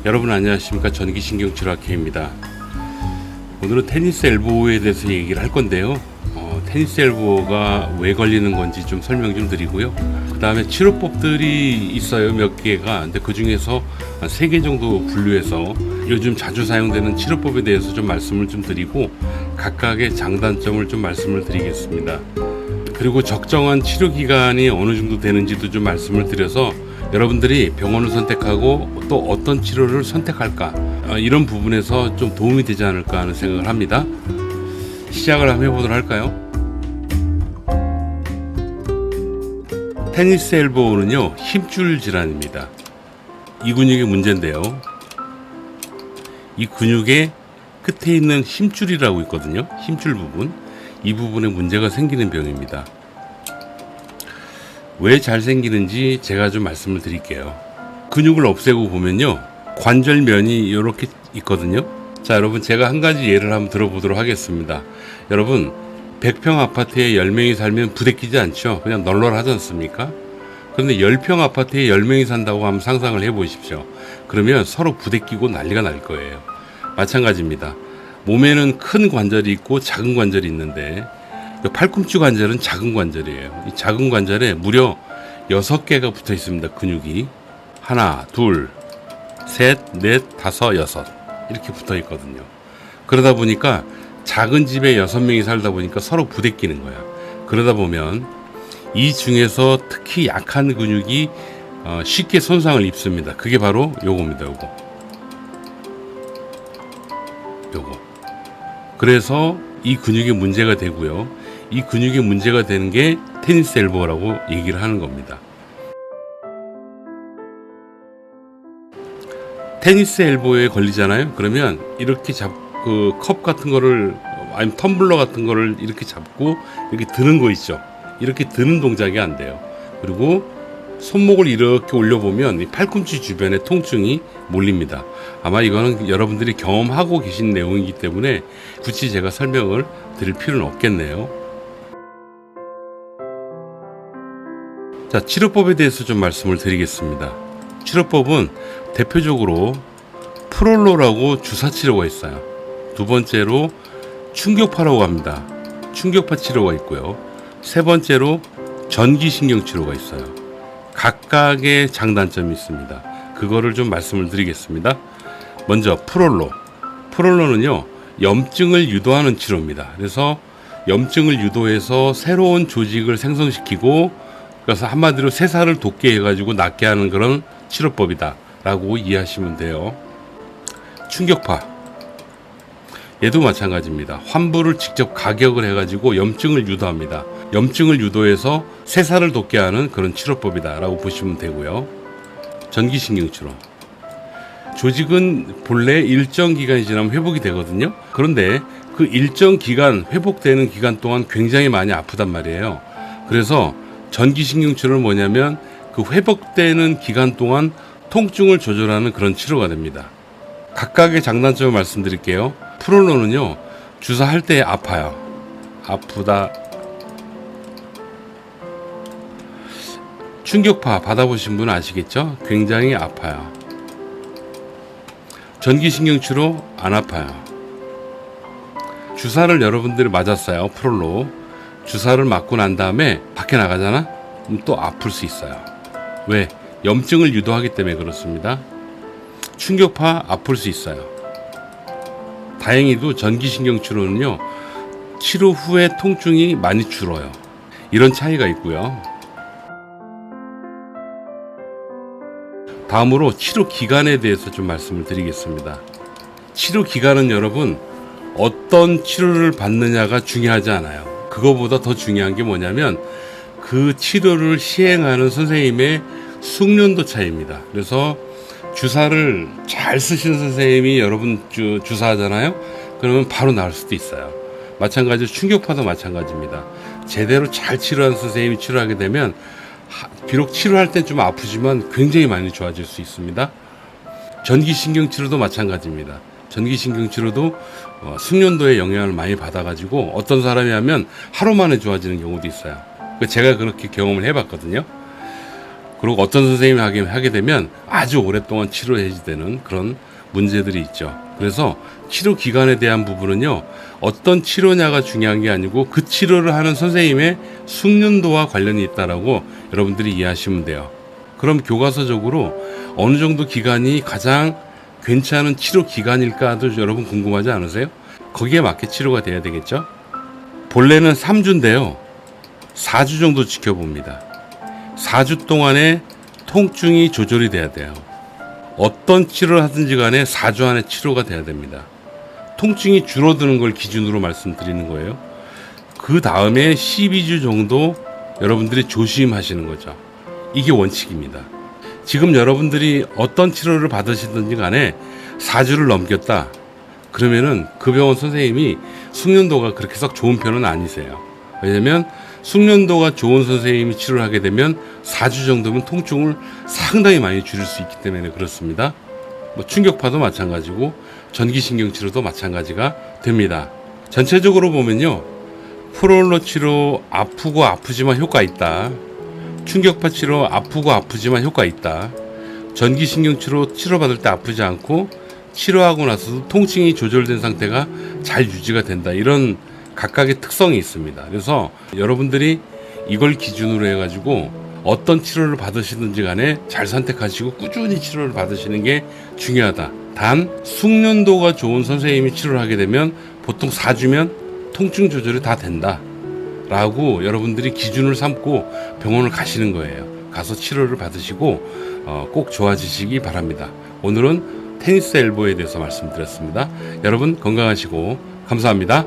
여러분 안녕하십니까. 전기신경치료학회입니다. 오늘은 테니스 엘보에 대해서 얘기를 할 건데요. 테니스 엘보가 왜 걸리는 건지 좀 설명 좀 드리고요. 그 다음에 치료법들이 있어요, 몇 개가. 근데 그 중에서 한 3개 정도 분류해서 요즘 자주 사용되는 치료법에 대해서 좀 말씀을 좀 드리고, 각각의 장단점을 좀 말씀을 드리겠습니다. 그리고 적정한 치료 기간이 어느 정도 되는지도 좀 말씀을 드려서 여러분들이 병원을 선택하고 또 어떤 치료를 선택할까, 이런 부분에서 좀 도움이 되지 않을까 하는 생각을 합니다. 시작을 한번 해보도록 할까요? 테니스 엘보는요, 힘줄 질환입니다. 이 근육의 문제인데요, 이 근육의 끝에 있는 힘줄이라고 있거든요. 힘줄 부분, 이 부분에 문제가 생기는 병입니다. 왜 잘 생기는지 제가 좀 말씀을 드릴게요. 근육을 없애고 보면요, 관절면이 이렇게 있거든요. 자, 여러분, 제가 한 가지 예를 한번 들어보도록 하겠습니다. 여러분, 100평 아파트에 10명이 살면 부대끼지 않죠? 그냥 널널하지 않습니까? 그런데 10평 아파트에 10명이 산다고 한번 상상을 해보십시오. 그러면 서로 부대끼고 난리가 날 거예요. 마찬가지입니다. 몸에는 큰 관절이 있고 작은 관절이 있는데, 팔꿈치 관절은 작은 관절이에요. 이 작은 관절에 무려 6개가 붙어 있습니다. 근육이 하나, 둘, 셋, 넷, 다섯, 여섯 이렇게 붙어 있거든요. 그러다 보니까 작은 집에 6명이 살다 보니까 서로 부대끼는 거야. 그러다 보면 이 중에서 특히 약한 근육이 쉽게 손상을 입습니다. 그게 바로 요겁니다. 요거. 그래서 이 근육에 문제가 되고요. 이 근육에 문제가 되는 게 테니스 엘보라고 얘기를 하는 겁니다. 테니스 엘보에 걸리잖아요. 그러면 이렇게 컵 같은 거를, 아니면 텀블러 같은 거를 이렇게 잡고 이렇게 드는 거 있죠. 이렇게 드는 동작이 안 돼요. 그리고 손목을 이렇게 올려보면 이 팔꿈치 주변에 통증이 몰립니다. 아마 이거는 여러분들이 경험하고 계신 내용이기 때문에 굳이 제가 설명을 드릴 필요는 없겠네요. 자, 치료법에 대해서 좀 말씀을 드리겠습니다. 치료법은 대표적으로 프롤로라고 주사 치료가 있어요. 두 번째로 충격파라고 합니다. 충격파 치료가 있고요. 세 번째로 전기신경 치료가 있어요. 각각의 장단점이 있습니다. 그거를 좀 말씀을 드리겠습니다. 먼저 프롤로는요, 염증을 유도하는 치료입니다. 그래서 염증을 유도해서 새로운 조직을 생성시키고, 그래서 한마디로 새살을 돋게 해가지고 낫게 하는 그런 치료법이다 라고 이해하시면 돼요. 충격파, 얘도 마찬가지입니다. 환부를 직접 가격을 해가지고 염증을 유도합니다. 염증을 유도해서 새살을 돋게 하는 그런 치료법이다 라고 보시면 되고요. 전기신경치료, 조직은 본래 일정 기간이 지나면 회복이 되거든요. 그런데 그 일정 기간, 회복되는 기간 동안 굉장히 많이 아프단 말이에요. 그래서 전기신경치료는 뭐냐면 그 회복되는 기간 동안 통증을 조절하는 그런 치료가 됩니다. 각각의 장단점을 말씀드릴게요. 프롤로는요, 주사할 때 아파요. 아프다. 충격파 받아보신 분은 아시겠죠? 굉장히 아파요. 전기신경치료 안 아파요. 주사를 여러분들이 맞았어요. 프롤로 주사를 맞고 난 다음에 밖에 나가잖아? 그럼 또 아플 수 있어요. 왜? 염증을 유도하기 때문에 그렇습니다. 충격파 아플 수 있어요. 다행히도 전기신경치료는요, 치료 후에 통증이 많이 줄어요. 이런 차이가 있고요. 다음으로 치료 기간에 대해서 좀 말씀을 드리겠습니다. 치료 기간은 여러분, 어떤 치료를 받느냐가 중요하지 않아요. 그거보다 더 중요한 게 뭐냐면 그 치료를 시행하는 선생님의 숙련도 차이입니다. 그래서 주사를 잘 쓰시는 선생님이 여러분 주사하잖아요. 그러면 바로 나을 수도 있어요. 마찬가지로 충격파도 마찬가지입니다. 제대로 잘 치료하는 선생님이 치료하게 되면 비록 치료할 땐 좀 아프지만 굉장히 많이 좋아질 수 있습니다. 전기신경치료도 마찬가지입니다. 전기신경치료도 숙련도의 영향을 많이 받아가지고 어떤 사람이 하면 하루 만에 좋아지는 경우도 있어요. 제가 그렇게 경험을 해봤거든요. 그리고 어떤 선생님이 하게 되면 아주 오랫동안 치료해야 되는 그런 문제들이 있죠. 그래서 치료 기간에 대한 부분은요, 어떤 치료냐가 중요한 게 아니고 그 치료를 하는 선생님의 숙련도와 관련이 있다라고 여러분들이 이해하시면 돼요. 그럼 교과서적으로 어느 정도 기간이 가장 괜찮은 치료 기간일까도 여러분 궁금하지 않으세요? 거기에 맞게 치료가 돼야 되겠죠? 본래는 3주인데요. 4주 정도 지켜봅니다. 4주 동안에 통증이 조절이 돼야 돼요. 어떤 치료를 하든지 간에 4주 안에 치료가 돼야 됩니다. 통증이 줄어드는 걸 기준으로 말씀드리는 거예요. 그 다음에 12주 정도 여러분들이 조심하시는 거죠. 이게 원칙입니다. 지금 여러분들이 어떤 치료를 받으시든지 간에 4주를 넘겼다. 그러면은 그 병원 선생님이 숙련도가 그렇게 썩 좋은 편은 아니세요. 왜냐면 숙련도가 좋은 선생님이 치료를 하게 되면 4주 정도면 통증을 상당히 많이 줄일 수 있기 때문에 그렇습니다. 뭐 충격파도 마찬가지고 전기신경 치료도 마찬가지가 됩니다. 전체적으로 보면요, 프로롤러 치료 아프고 아프지만 효과 있다. 충격파 치료 아프고 아프지만 효과 있다. 전기신경 치료받을 때 아프지 않고 치료하고 나서도 통증이 조절된 상태가 잘 유지가 된다. 이런 각각의 특성이 있습니다. 그래서 여러분들이 이걸 기준으로 해가지고 어떤 치료를 받으시든지 간에 잘 선택하시고 꾸준히 치료를 받으시는 게 중요하다. 단 숙련도가 좋은 선생님이 치료를 하게 되면 보통 4주면 통증 조절이 다 된다 라고 여러분들이 기준을 삼고 병원을 가시는 거예요. 가서 치료를 받으시고 꼭 좋아지시기 바랍니다. 오늘은 테니스 엘보에 대해서 말씀드렸습니다. 여러분 건강하시고 감사합니다.